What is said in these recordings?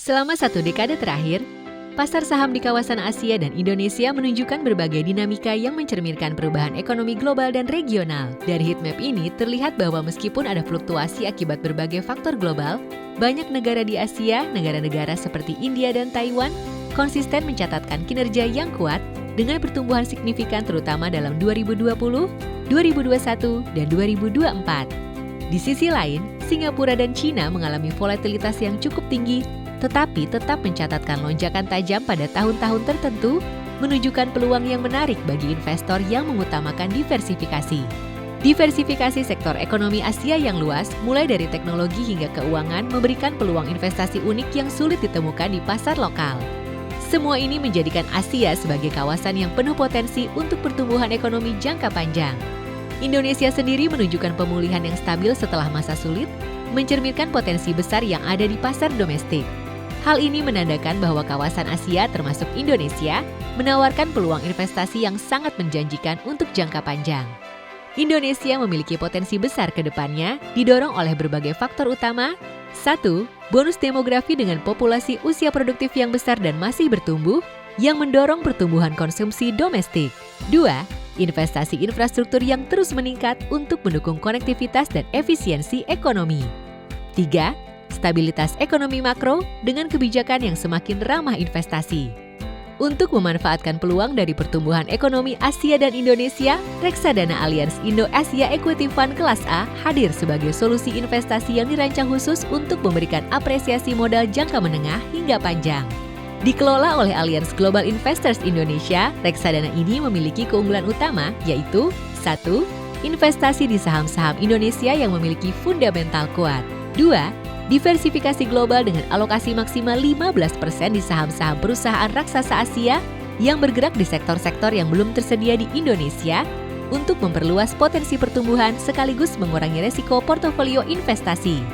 Selama 1 dekade terakhir, pasar saham di kawasan Asia dan Indonesia menunjukkan berbagai dinamika yang mencerminkan perubahan ekonomi global dan regional. Dari heatmap ini terlihat bahwa meskipun ada fluktuasi akibat berbagai faktor global, banyak negara di Asia, negara-negara seperti India dan Taiwan, konsisten mencatatkan kinerja yang kuat dengan pertumbuhan signifikan terutama dalam 2020, 2021, dan 2024. Di sisi lain, Singapura dan China mengalami volatilitas yang cukup tinggi tetapi tetap mencatatkan lonjakan tajam pada tahun-tahun tertentu, menunjukkan peluang yang menarik bagi investor yang mengutamakan diversifikasi. Diversifikasi sektor ekonomi Asia yang luas, mulai dari teknologi hingga keuangan, memberikan peluang investasi unik yang sulit ditemukan di pasar lokal. Semua ini menjadikan Asia sebagai kawasan yang penuh potensi untuk pertumbuhan ekonomi jangka panjang. Indonesia sendiri menunjukkan pemulihan yang stabil setelah masa sulit, mencerminkan potensi besar yang ada di pasar domestik. Hal ini menandakan bahwa kawasan Asia termasuk Indonesia menawarkan peluang investasi yang sangat menjanjikan untuk jangka panjang. Indonesia memiliki potensi besar ke depannya didorong oleh berbagai faktor utama. 1. Bonus demografi dengan populasi usia produktif yang besar dan masih bertumbuh yang mendorong pertumbuhan konsumsi domestik. 2. Investasi infrastruktur yang terus meningkat untuk mendukung konektivitas dan efisiensi ekonomi. 3. Stabilitas ekonomi makro dengan kebijakan yang semakin ramah investasi. Untuk memanfaatkan peluang dari pertumbuhan ekonomi Asia dan Indonesia, Reksadana Allianz Indo-Asia Equity Fund Kelas A hadir sebagai solusi investasi yang dirancang khusus untuk memberikan apresiasi modal jangka menengah hingga panjang. Dikelola oleh Allianz Global Investors Indonesia, reksadana ini memiliki keunggulan utama yaitu 1. Investasi di saham-saham Indonesia yang memiliki fundamental kuat. 2. Diversifikasi global dengan alokasi maksimal 15% di saham-saham perusahaan raksasa Asia yang bergerak di sektor-sektor yang belum tersedia di Indonesia untuk memperluas potensi pertumbuhan sekaligus mengurangi resiko portofolio investasi.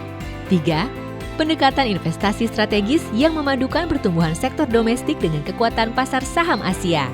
3. Pendekatan investasi strategis yang memadukan pertumbuhan sektor domestik dengan kekuatan pasar saham Asia.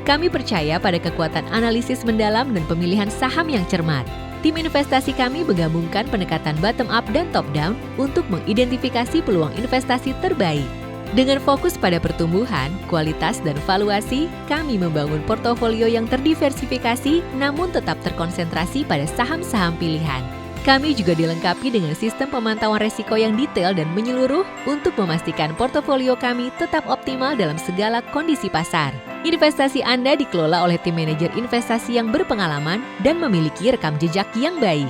Kami percaya pada kekuatan analisis mendalam dan pemilihan saham yang cermat. Tim investasi kami menggabungkan pendekatan bottom-up dan top-down untuk mengidentifikasi peluang investasi terbaik. Dengan fokus pada pertumbuhan, kualitas, dan valuasi, kami membangun portofolio yang terdiversifikasi namun tetap terkonsentrasi pada saham-saham pilihan. Kami juga dilengkapi dengan sistem pemantauan resiko yang detail dan menyeluruh untuk memastikan portofolio kami tetap optimal dalam segala kondisi pasar. Investasi Anda dikelola oleh tim manajer investasi yang berpengalaman dan memiliki rekam jejak yang baik.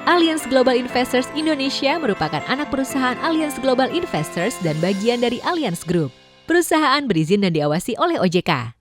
Allianz Global Investors Indonesia merupakan anak perusahaan Allianz Global Investors dan bagian dari Allianz Group. Perusahaan berizin dan diawasi oleh OJK.